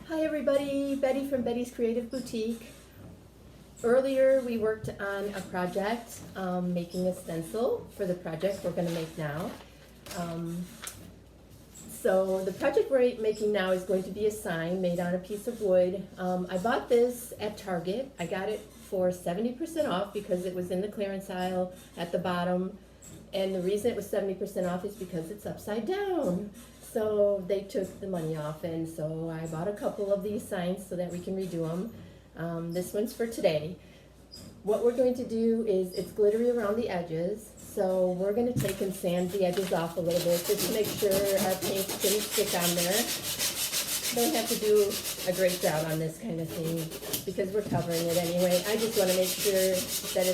Hi everybody, Betty from Betty's Creative Boutique. Earlier we worked on a project, making a stencil for the project we're going to make now. So the project we're making now is going to be a sign made on a piece of wood. I bought this at Target. I got it for 70% off because it was in the clearance aisle at the bottom. And the reason it was 70% off is because it's upside down. So they took the money off, and so I bought a couple of these signs so that we can redo them. This one's for today. What we're going to do is, it's glittery around the edges, so we're going to take and sand the edges off a little bit just to make sure our paint's going to stick on there. Don't have to do a great job on this kind of thing because we're covering it anyway. I just want to make sure that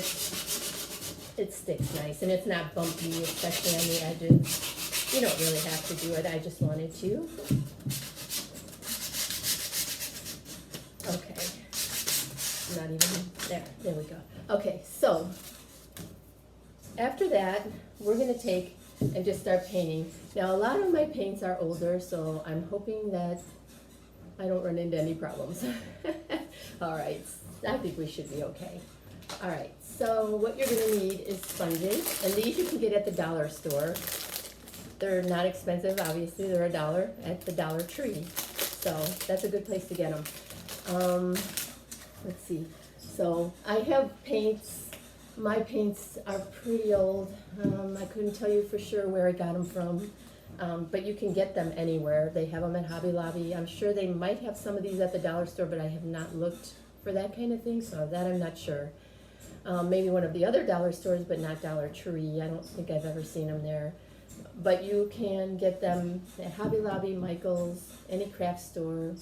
it sticks nice and it's not bumpy, especially on the edges. You don't really have to do it, I just wanted to. Okay, not even, there we go. Okay, so after that, we're gonna take and just start painting. Now, a lot of my paints are older, so I'm hoping that I don't run into any problems. All right, I think we should be okay. All right, so what you're gonna need is sponges, and these you can get at the dollar store. They're not expensive, obviously, they're $1 at the Dollar Tree, so that's a good place to get them. Let's see, so I have paints. My paints are pretty old. I couldn't tell you for sure where I got them from, but you can get them anywhere. They have them at Hobby Lobby. I'm sure they might have some of these at the dollar store, but I have not looked for that kind of thing, so that I'm not sure. Maybe one of the other dollar stores, but not Dollar Tree. I don't think I've ever seen them there. But you can get them at Hobby Lobby, Michael's, any craft store.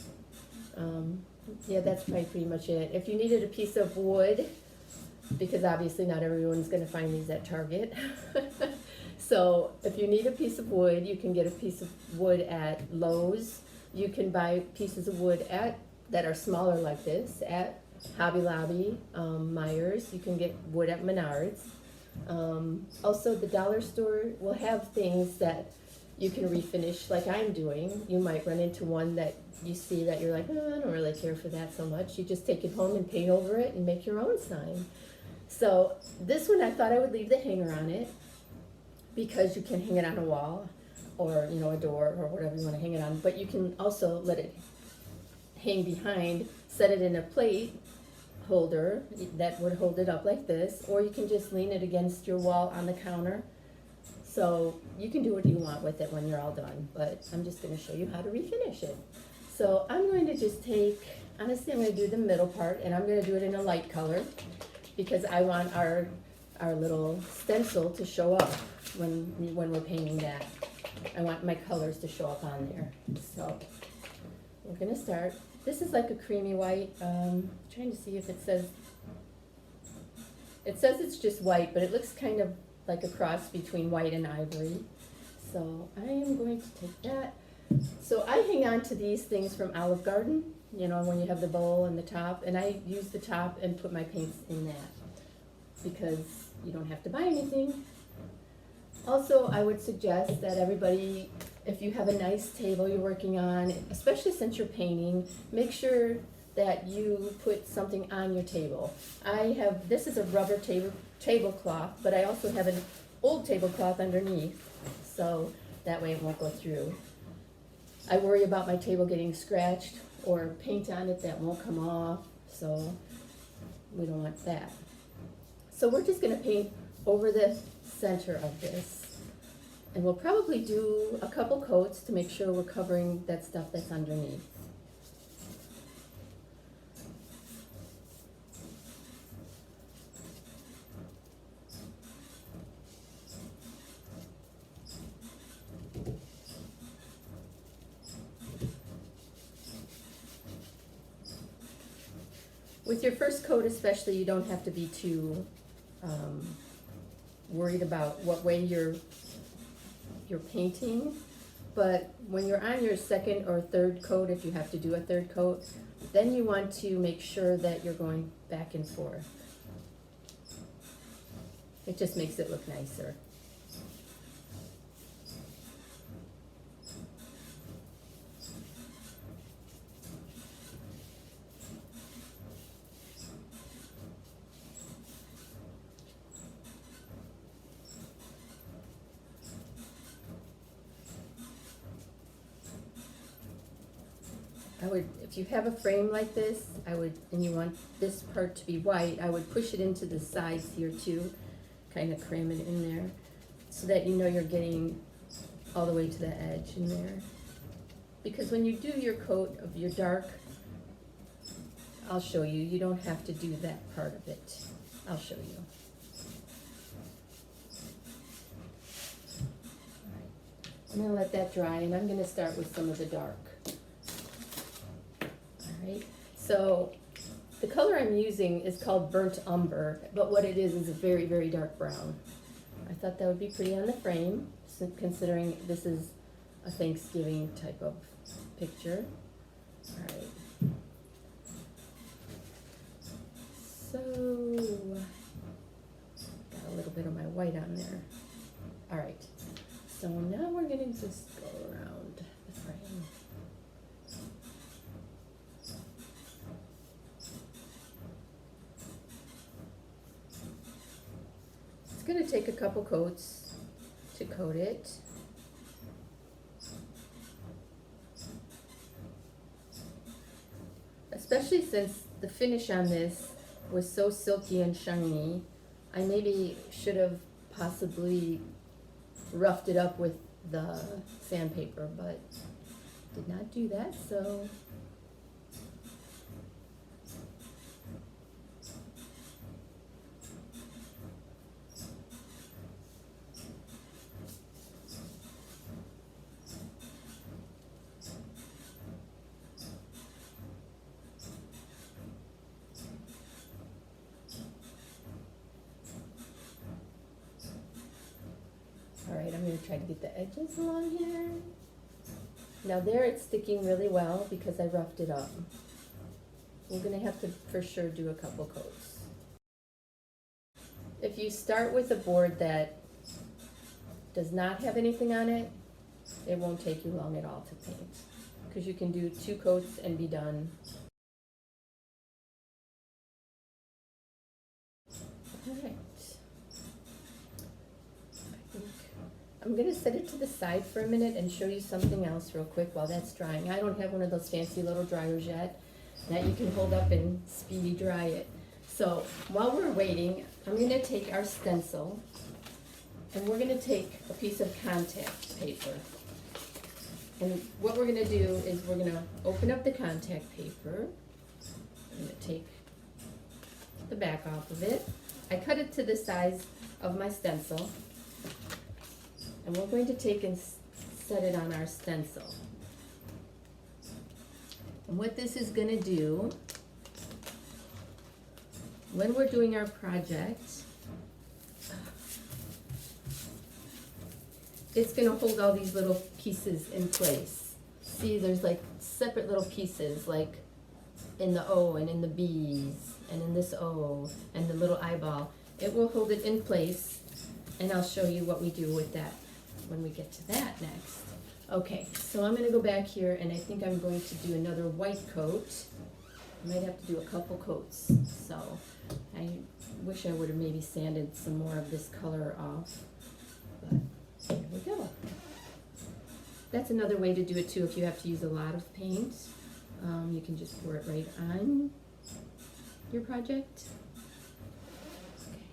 Yeah, that's probably pretty much it. If you needed a piece of wood, because obviously not everyone's going to find these at Target. So if you need a piece of wood, you can get a piece of wood at Lowe's. You can buy pieces of wood that are smaller like this at Hobby Lobby, Myers. You can get wood at Menards. Also, the dollar store will have things that you can refinish like I'm doing. You might run into one that you see that you're like, oh, I don't really care for that so much. You just take it home and paint over it and make your own sign. So this one, I thought I would leave the hanger on it because you can hang it on a wall or, you know, a door or whatever you want to hang it on. But you can also let it hang behind, set it in a plate holder that would hold it up like this, or you can just lean it against your wall on the counter. So you can do what you want with it when you're all done, but I'm just going to show you how to refinish it. So I'm going to just take, honestly, I'm going to do the middle part, and I'm going to do it in a light color because I want our little stencil to show up when we're painting that. I want my colors to show up on there. So we're going to start. This is like a creamy white. Trying to see if it says it's just white, but it looks kind of like a cross between white and ivory. So I am going to take that. So I hang on to these things from Olive Garden, you know, when you have the bowl and the top, and I use the top and put my paints in that because you don't have to buy anything. Also, I would suggest that everybody, if you have a nice table you're working on, especially since you're painting, make sure that you put something on your table. This is a rubber tablecloth, but I also have an old tablecloth underneath, so that way it won't go through. I worry about my table getting scratched or paint on it that won't come off, so we don't want that. So we're just gonna paint over the center of this. And we'll probably do a couple coats to make sure we're covering that stuff that's underneath. With your first coat especially, you don't have to be too worried about what way you're painting, but when you're on your second or third coat, if you have to do a third coat, then you want to make sure that you're going back and forth. It just makes it look nicer. I would, if you have a frame like this, and you want this part to be white, I would push it into the sides here too, kind of cram it in there, so that you know you're getting all the way to the edge in there. Because when you do your coat of your dark, I'll show you, you don't have to do that part of it. I'll show you. All right. I'm gonna let that dry, and I'm gonna start with some of the dark. All right, so the color I'm using is called burnt umber, but what it is a very, very dark brown. I thought that would be pretty on the frame, considering this is a Thanksgiving type of picture. All right. So, got a little bit of my white on there. All right, so now we're gonna just go around the frame. It's gonna take a couple coats to coat it. Especially since the finish on this was so silky and shiny, I maybe should have possibly roughed it up with the sandpaper, but did not do that, so. All right, I'm going to try to get the edges along here. Now there it's sticking really well because I roughed it up. We're going to have to for sure do a couple coats. If you start with a board that does not have anything on it, it won't take you long at all to paint, because you can do 2 coats and be done. All right. I'm going to set it to the side for a minute and show you something else real quick while that's drying. I don't have one of those fancy little dryers yet that you can hold up and speedy dry it. So while we're waiting, I'm going to take our stencil and we're going to take a piece of contact paper. And what we're going to do is we're going to open up the contact paper. I'm going to take the back off of it. I cut it to the size of my stencil. And we're going to take and set it on our stencil. And what this is going to do, when we're doing our project, it's going to hold all these little pieces in place. See, there's like separate little pieces, like in the O and in the B's and in this O and the little eyeball. It will hold it in place, and I'll show you what we do with that when we get to that next. Okay, so I'm going to go back here, and I think I'm going to do another white coat. I might have to do a couple coats, so I wish I would have maybe sanded some more of this color off, but here we go. That's another way to do it too. If you have to use a lot of paint, you can just pour it right on your project. Okay.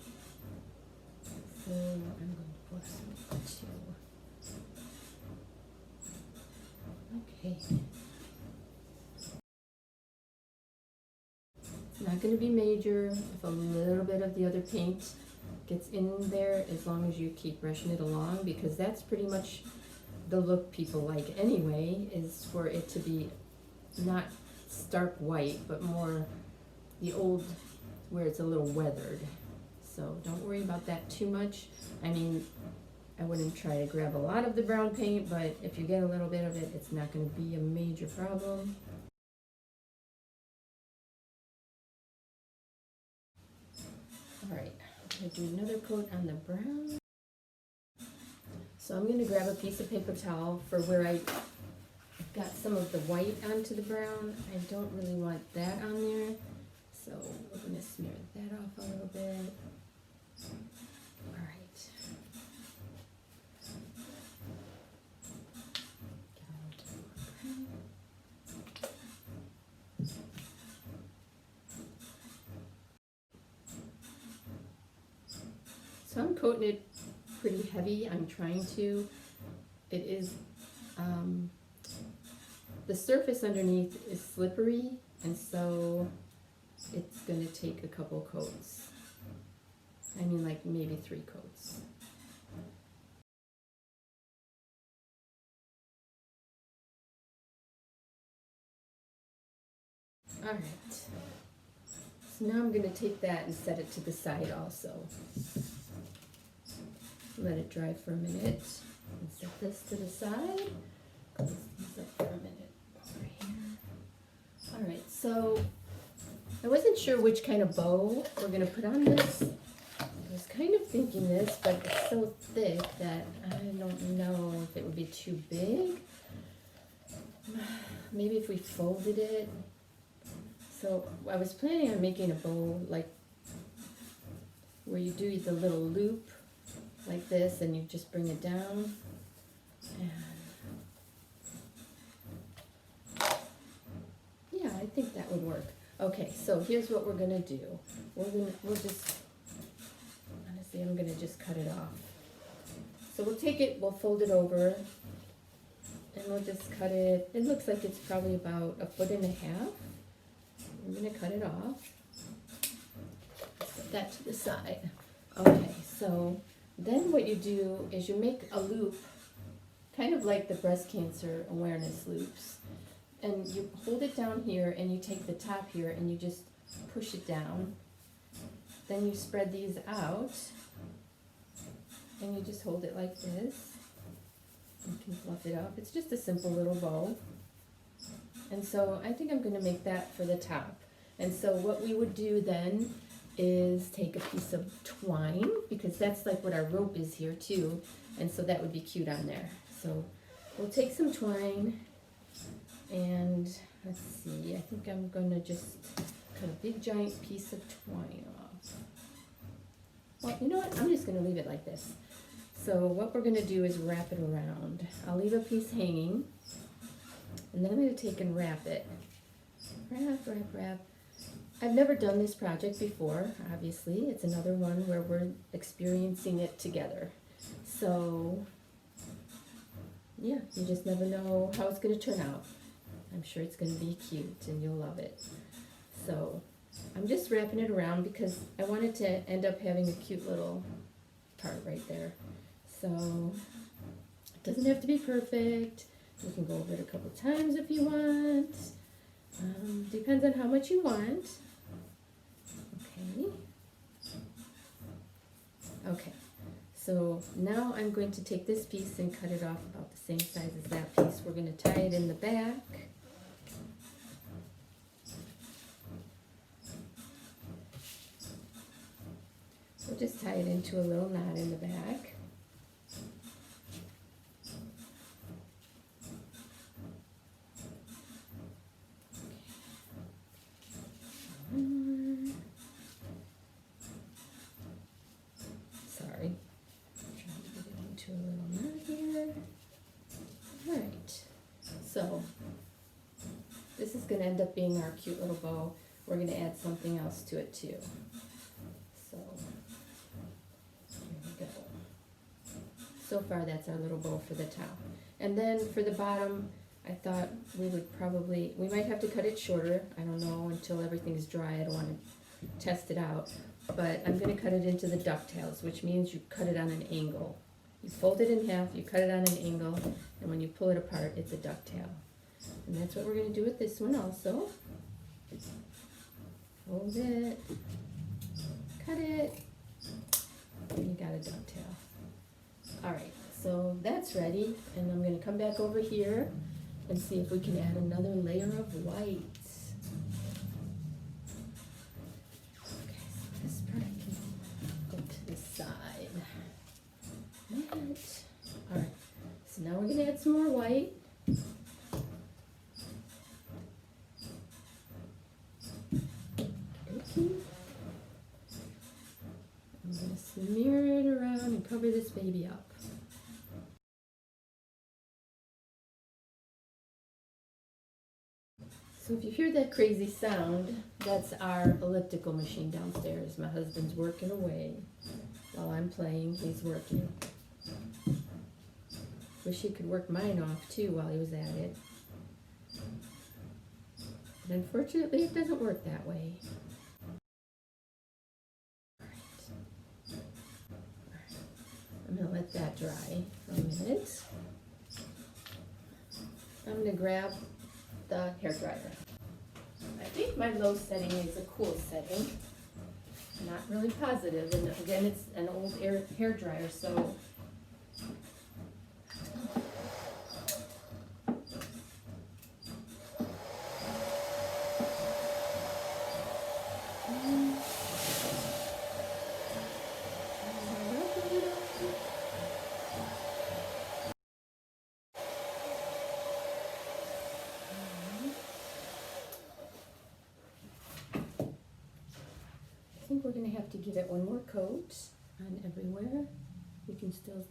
So I'm going to pour some too. Okay. It's not going to be major if a little bit of the other paint gets in there, as long as you keep brushing it along, because that's pretty much the look people like anyway, is for it to be not stark white, but more the old, where it's a little weathered. So don't worry about that too much. I mean, I wouldn't try to grab a lot of the brown paint, but if you get a little bit of it, it's not going to be a major problem. All right, I'm going to do another coat on the brown. So I'm going to grab a piece of paper towel for where I got some of the white onto the brown. I don't really want that on there, so we're going to smear that off a little bit. All right. So I'm coating it pretty heavy. I'm trying to. It is, the surface underneath is slippery, and so it's going to take a couple coats. I mean, like maybe 3 coats. All right. So now I'm going to take that and set it to the side also. Let it dry for a minute. And set this to the side. Close these up for a minute over here. All right, so I wasn't sure which kind of bow we're going to put on this. I was kind of thinking this, but it's so thick that I don't know if it would be too big. Maybe if we folded it. So I was planning on making a bow like where you do the little loop like this and you just bring it down. And yeah, I think that would work. Okay, so here's what we're gonna do. We'll just, honestly, I'm gonna just cut it off. So we'll take it, we'll fold it over, and we'll just cut it. It looks like it's probably about 1.5 feet. I'm gonna cut it off. Set that to the side. Okay, so then what you do is you make a loop, kind of like the breast cancer awareness loops. And you hold it down here and you take the top here and you just push it down. Then you spread these out and you just hold it like this. You can fluff it up. It's just a simple little bow. And so I think I'm going to make that for the top. And so what we would do then is take a piece of twine, because that's like what our rope is here too. And so that would be cute on there. So we'll take some twine. And let's see, I think I'm going to just cut a big giant piece of twine off. Well, you know what? I'm just going to leave it like this. So what we're going to do is wrap it around. I'll leave a piece hanging. And then I'm going to take and wrap it. Wrap, wrap, wrap. I've never done this project before, obviously. It's another one where we're experiencing it together. So, yeah, you just never know how it's going to turn out. I'm sure it's going to be cute and you'll love it. So I'm just wrapping it around because I wanted to end up having a cute little part right there. So it doesn't have to be perfect. You can go over it a couple times if you want. Depends on how much you want. Okay. Okay. So now I'm going to take this piece and cut it off about the same size as that piece. We're going to tie it in the back. We'll just tie it into a little knot in the back. Sorry. Trying to get it into a little knot here. Alright. So this is going to end up being our cute little bow. We're going to add something else to it too. So here we go. So far that's our little bow for the top. And then for the bottom, I thought we might have to cut it shorter. I don't know until everything's dry. I don't want to test it out. But I'm going to cut it into the ducktails, which means you cut it on an angle. You fold it in half, you cut it on an angle, and when you pull it apart, it's a ducktail. And that's what we're going to do with this one also. Fold it, cut it, and you got a ducktail. Alright, so that's ready, and I'm going to come back over here and see if we can add another layer of white. Okay, so this part can go to the side. Alright, so now we're going to add some more white. Okay. I'm going to smear it around and cover this baby up. So if you hear that crazy sound, that's our elliptical machine downstairs. My husband's working away while I'm playing. He's working. Wish he could work mine off too while he was at it. But unfortunately, it doesn't work that way. I'm going to let that dry for a minute. I'm going to grab the hair dryer. I think my low setting is a cool setting. Not really positive, and again, it's an old hair dryer, so I think we're going to have to give it one more coat on everywhere. You can still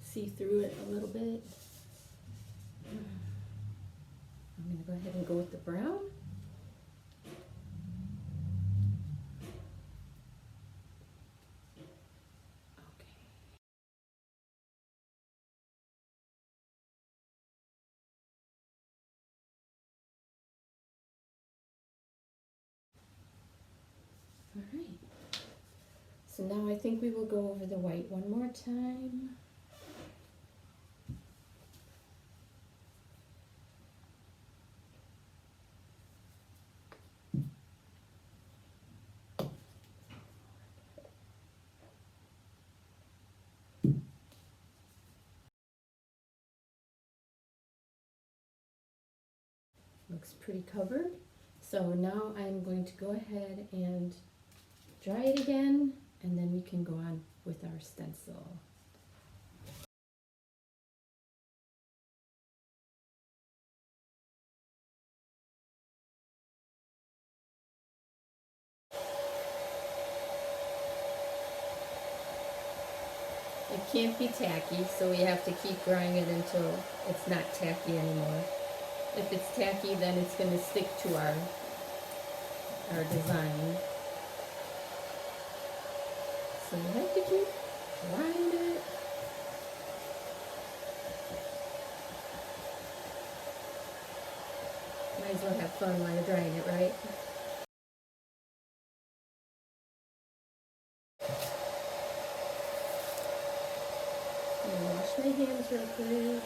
see through it a little bit. I'm going to go ahead and go with the brown. Okay. All right. So now I think we will go over the white one more time. Looks pretty covered. So now I'm going to go ahead and dry it again, and then we can go on with our stencil. It can't be tacky, so we have to keep drying it until it's not tacky anymore. If it's tacky, then it's going to stick to our design. So we have to keep drying it. Might as well have fun while you're drying it, right? I'm gonna wash my hands real quick.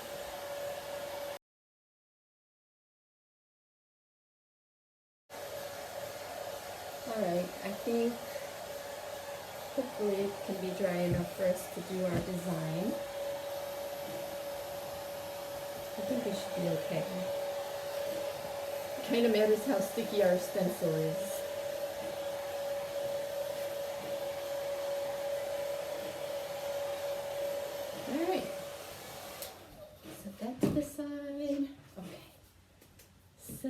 Alright, I think hopefully it can be dry enough for us to do our design. I think we should be okay. It kind of matters how sticky our stencil is. Alright, set that to the side. Okay, so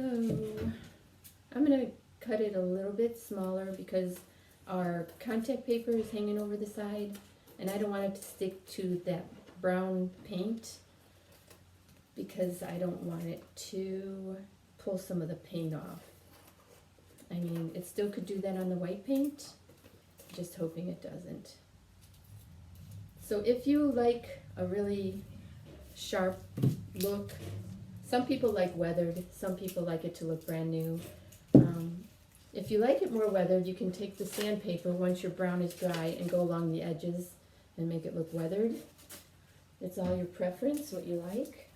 I'm going to cut it a little bit smaller because our contact paper is hanging over the side and I don't want it to stick to that brown paint because I don't want it to pull some of the paint off. I mean, it still could do that on the white paint, just hoping it doesn't. So if you like a really sharp look, some people like weathered, some people like it to look brand new. If you like it more weathered, you can take the sandpaper once your brown is dry and go along the edges and make it look weathered. It's all your preference, what you like.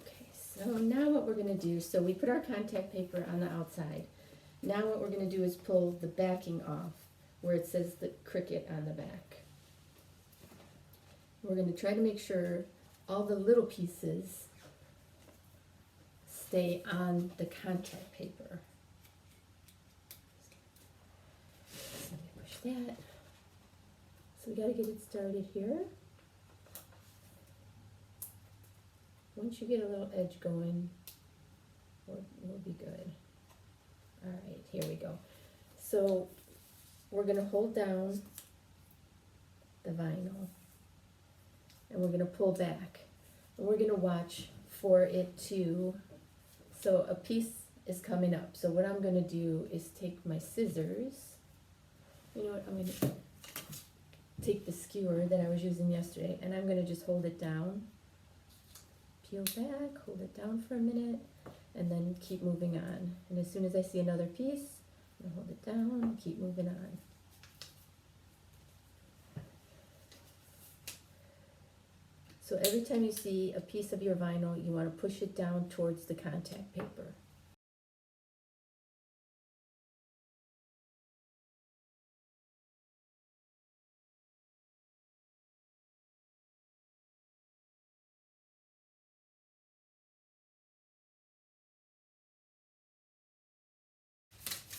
Okay, so now what we're going to do, so we put our contact paper on the outside. Now what we're going to do is pull the backing off where it says the cricket on the back. We're going to try to make sure all the little pieces stay on the contact paper. So let me push that. So we got to get it started here. Once you get a little edge going, we'll be good. All right, here we go. So we're going to hold down the vinyl and we're going to pull back. And we're gonna watch for it to, so a piece is coming up. So what I'm gonna do is take my scissors. You know what, I'm gonna take the skewer that I was using yesterday, and I'm gonna just hold it down. Peel back, hold it down for a minute, and then keep moving on. And as soon as I see another piece, I'm gonna hold it down and keep moving on. So every time you see a piece of your vinyl, you want to push it down towards the contact paper.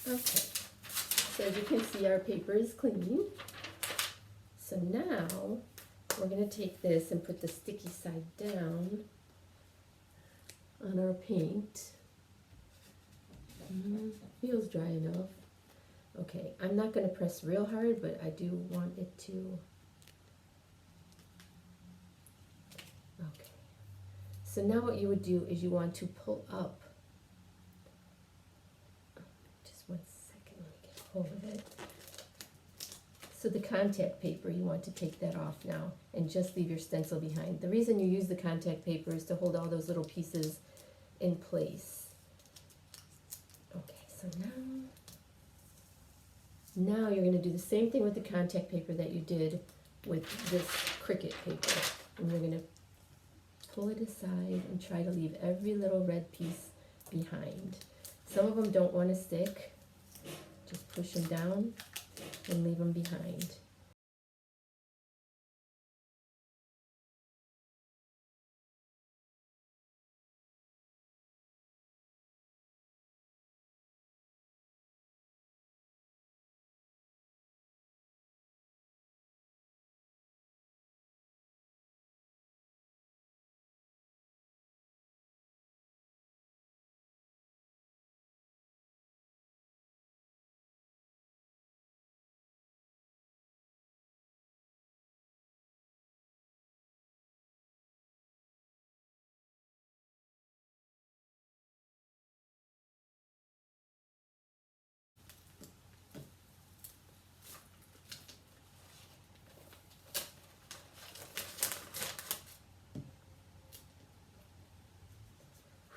Okay, so as you can see, our paper is clean. So now we're going to take this and put the sticky side down on our paint. Feels dry enough. Okay, I'm not going to press real hard, but I do want it to. Okay, so now what you would do is you want to pull up. Just 1 second, let me get a hold of it. So the contact paper, you want to take that off now and just leave your stencil behind. The reason you use the contact paper is to hold all those little pieces in place. Okay, so now you're going to do the same thing with the contact paper that you did with this Cricut paper. And you're going to pull it aside and try to leave every little red piece behind. Some of them don't want to stick. Just push them down and leave them behind.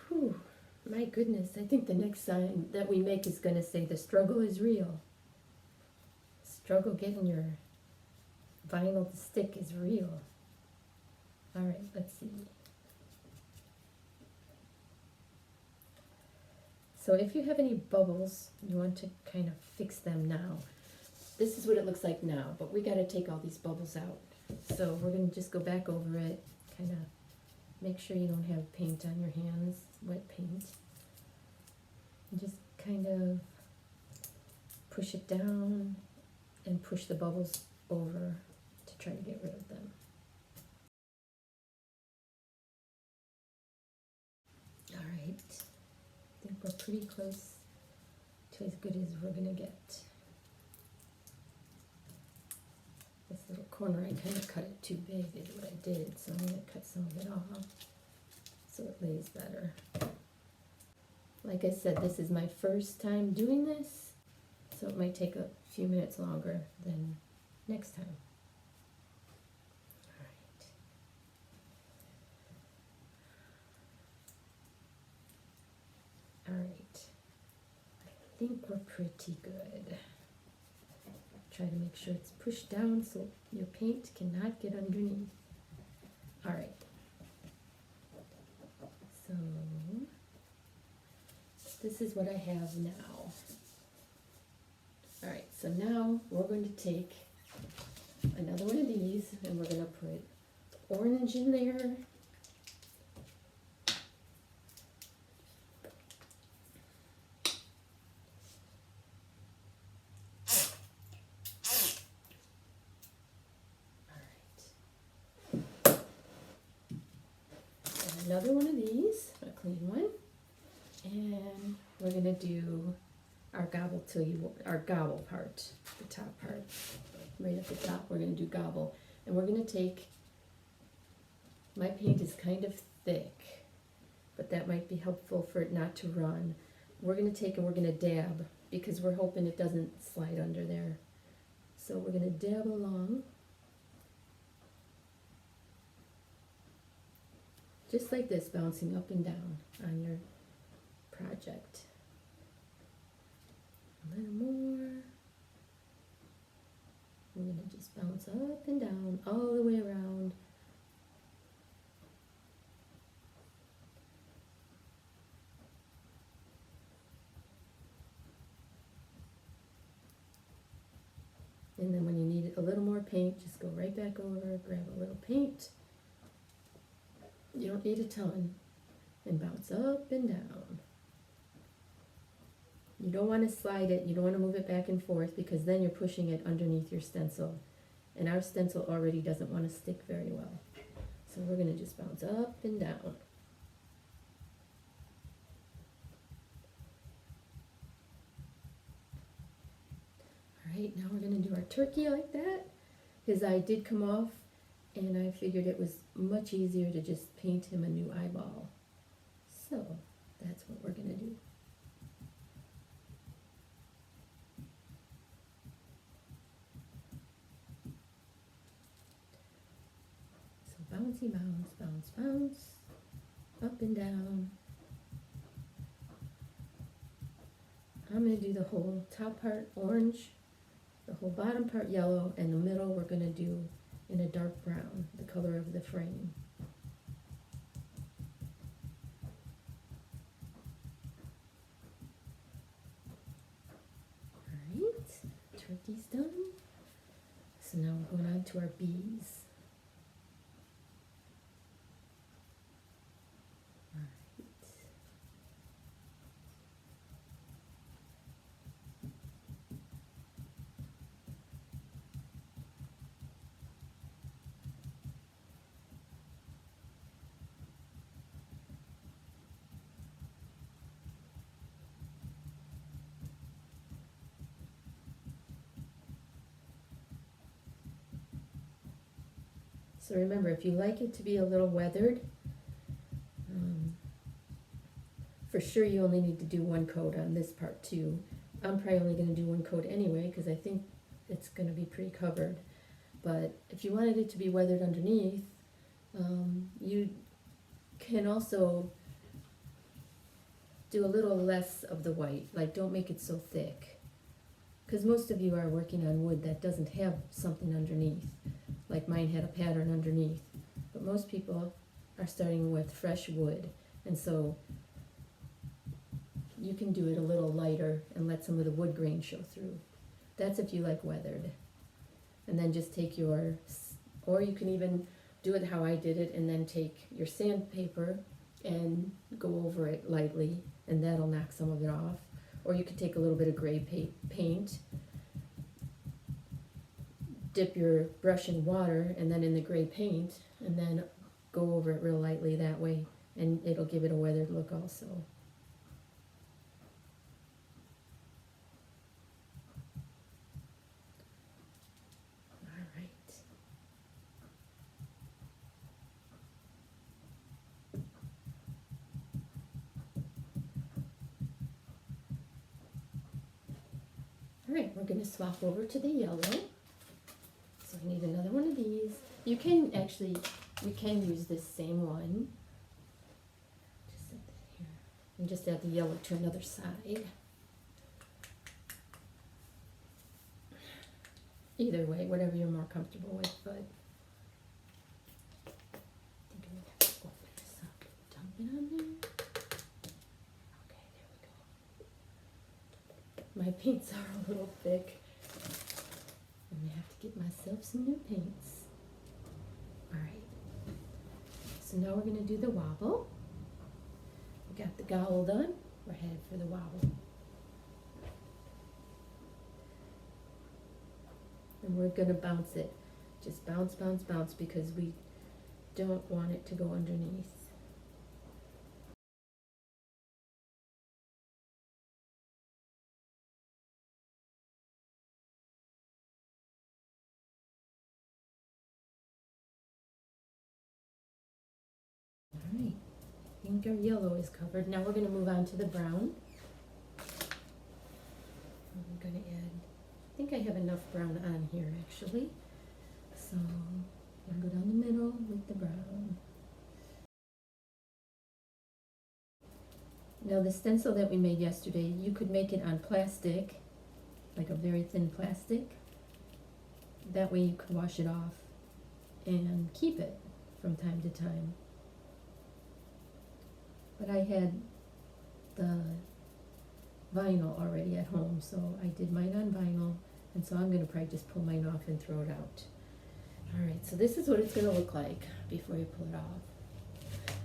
Whew, my goodness, I think the next sign that we make is going to say the struggle is real. Struggle getting your vinyl to stick is real. All right, let's see. So if you have any bubbles, you want to kind of fix them now. This is what it looks like now, but we got to take all these bubbles out. So we're going to just go back over it, kind of make sure you don't have paint on your hands, wet paint. And just kind of push it down and push the bubbles over to try to get rid of them. All right, I think we're pretty close to as good as we're going to get. This little corner, I kind of cut it too big is what I did, so I'm going to cut some of it off so it lays better. Like I said, this is my first time doing this, so it might take a few minutes longer than next time. All right, I think we're pretty good. Try to make sure it's pushed down so your paint cannot get underneath. All right, so this is what I have now. All right, so now we're going to take another one of these and we're going to put orange in there. Another one of these, a clean one, and we're going to do our gobble part, the top part, right at the top. We're going to do gobble, and we're going to take My paint is kind of thick, but that might be helpful for it not to run. We're gonna take and we're gonna dab because we're hoping it doesn't slide under there. So we're gonna dab along. Just like this, bouncing up and down on your project. A little more. We're gonna just bounce up and down all the way around. And then when you need a little more paint, just go right back over, grab a little paint. You don't need a ton. And bounce up and down. You don't want to slide it, you don't want to move it back and forth because then you're pushing it underneath your stencil. And our stencil already doesn't want to stick very well. So we're going to just bounce up and down. Alright, now we're going to do our turkey like that. His eye did come off and I figured it was much easier to just paint him a new eyeball. So that's what we're going to do. So bouncy bounce, bounce, bounce, up and down. I'm going to do the whole top part orange, the whole bottom part yellow, and the middle we're going to do in a dark brown, the color of the frame. Alright, turkey's done. So now we're going on to our bees. So remember, if you like it to be a little weathered, for sure you only need to do one coat on this part too. I'm probably only going to do one coat anyway because I think it's going to be pretty covered. But if you wanted it to be weathered underneath, you can also do a little less of the white. Like, don't make it so thick. Because most of you are working on wood that doesn't have something underneath. Like mine had a pattern underneath. But most people are starting with fresh wood. And so you can do it a little lighter and let some of the wood grain show through. That's if you like weathered. And then just take your, or you can even do it how I did it and then take your sandpaper and go over it lightly and that'll knock some of it off. Or you could take a little bit of gray paint, dip your brush in water and then in the gray paint and then go over it real lightly that way and it'll give it a weathered look also. Alright, we're going to swap over to the yellow. So we need another one of these. You can actually, we can use this same one. Just set that here. And just add the yellow to another side. Either way, whatever you're more comfortable with, but I think I'm going to have to open this up. Dump it on there. My paints are a little thick. I'm going to have to get myself some new paints. Alright. So now we're going to do the wobble. We got the gowl done. We're headed for the wobble. And we're going to bounce it. Just bounce, bounce, bounce because we don't want it to go underneath. think our yellow is covered. Now we're gonna move on to the brown. I'm gonna add, I think I have enough brown on here actually. So I'm gonna go down the middle with the brown. Now the stencil that we made yesterday, you could make it on plastic, like a very thin plastic. That way you could wash it off and keep it from time to time. But I had the vinyl already at home, so I did mine on vinyl, and so I'm gonna probably just pull mine off and throw it out. Alright, so this is what it's gonna look like before you pull it off.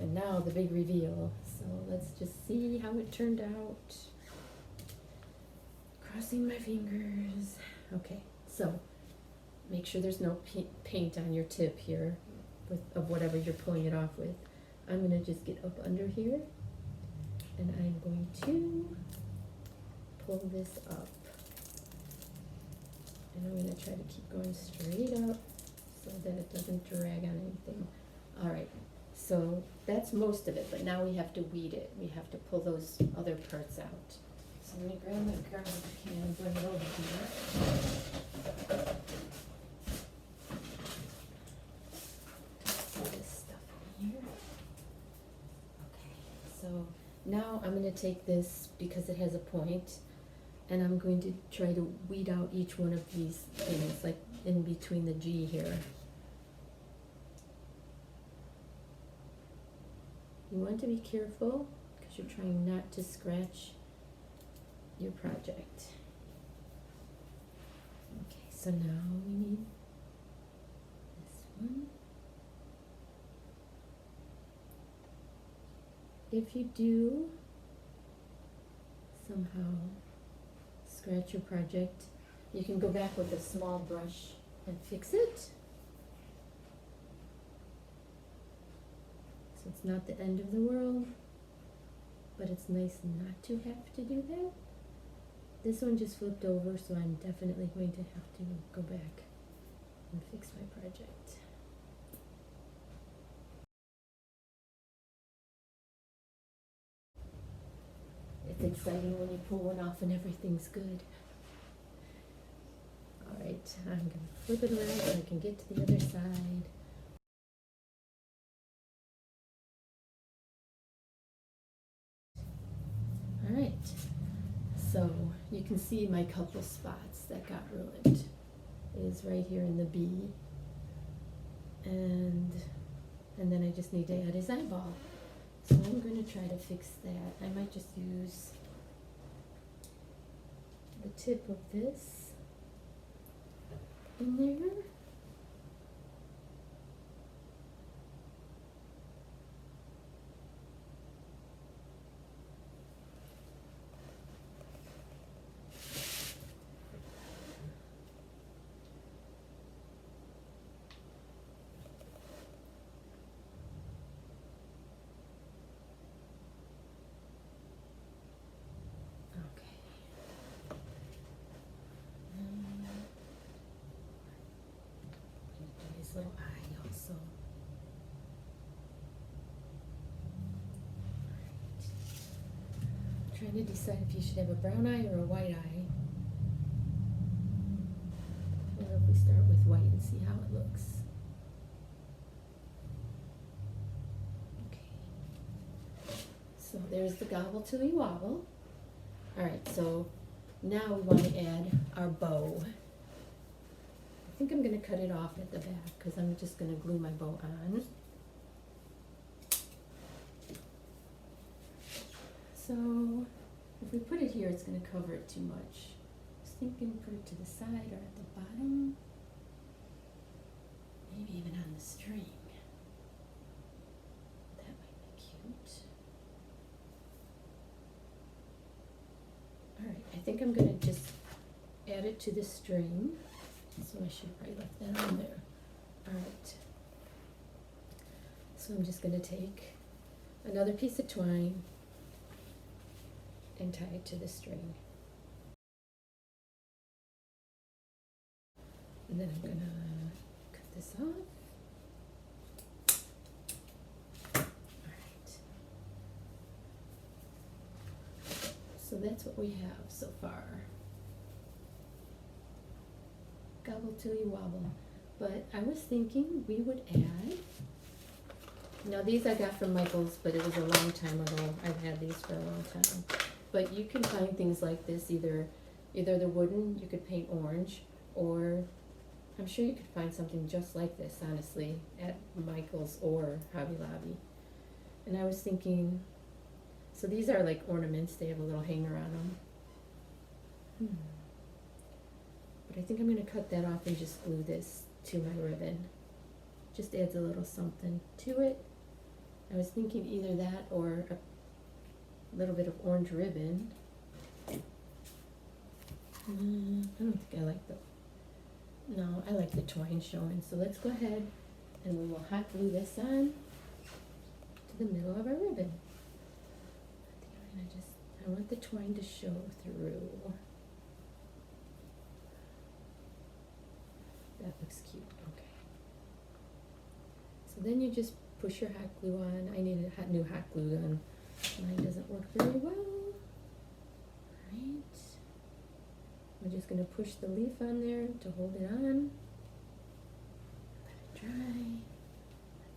And now the big reveal. So let's just see how it turned out. Crossing my fingers. Okay, so make sure there's no paint on your tip here of whatever you're pulling it off with. I'm gonna just get up under here and I'm going to pull this up. And I'm gonna try to keep going straight up so that it doesn't drag on anything. All right, so that's most of it, but now we have to weed it. We have to pull those other parts out. So let me grab my garbage can and bring it over here. Put this stuff in here. Okay, so now I'm going to take this, because it has a point, and I'm going to try to weed out each one of these things, like in between the G here. You want to be careful because you're trying not to scratch your project. Okay, so now we need this one. If you do somehow scratch your project, you can go back with a small brush and fix it. So it's not the end of the world, but it's nice not to have to do that. This one just flipped over, so I'm definitely going to have to go back and fix my project. It's exciting when you pull one off and everything's good. All right, I'm going to flip it around so I can get to the other side. All right, so you can see my couple spots that got ruined. It is right here in the B. And then I just need to add his eyeball. So I'm going to try to fix that. I might just use the tip of this in there. Little eye also. Right. Trying to decide if you should have a brown eye or a white eye. Or if we start with white and see how it looks. Okay. So there's the gobble till you wobble. Alright, so now we want to add our bow. I think I'm going to cut it off at the back because I'm just going to glue my bow on. So if we put it here, it's going to cover it too much. I was thinking put it to the side or at the bottom. Maybe even on the string. That might be cute. Alright, I think I'm going to just add it to the string. So I should probably left that on there. Alright. So I'm just going to take another piece of twine and tie it to the string. And then I'm going to cut this off. Alright. So that's what we have so far. Gobble till you wobble. But I was thinking we would add, now these I got from Michael's, but it was a long time ago. I've had these for a long time. But you can find things like this, either the wooden, you could paint orange, or I'm sure you could find something just like this, honestly, at Michael's or Hobby Lobby. And I was thinking, so these are like ornaments, they have a little hanger on them. But I think I'm going to cut that off and just glue this to my ribbon. Just adds a little something to it. I was thinking either that or a little bit of orange ribbon. I don't think I like no, I like the twine showing. So let's go ahead and we will hot glue this on to the middle of our ribbon. I think I want the twine to show through. That looks cute, okay. So then you just push your hot glue on. I need a new hot glue gun. Mine doesn't work very well. Alright. I'm just going to push the leaf on there to hold it on. Let it dry.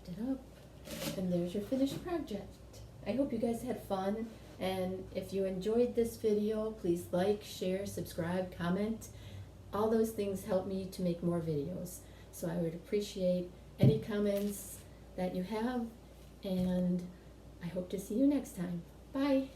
Lift it up. And there's your finished project. I hope you guys had fun. And if you enjoyed this video, please like, share, subscribe, comment. All those things help me to make more videos. So I would appreciate any comments that you have. And I hope to see you next time. Bye.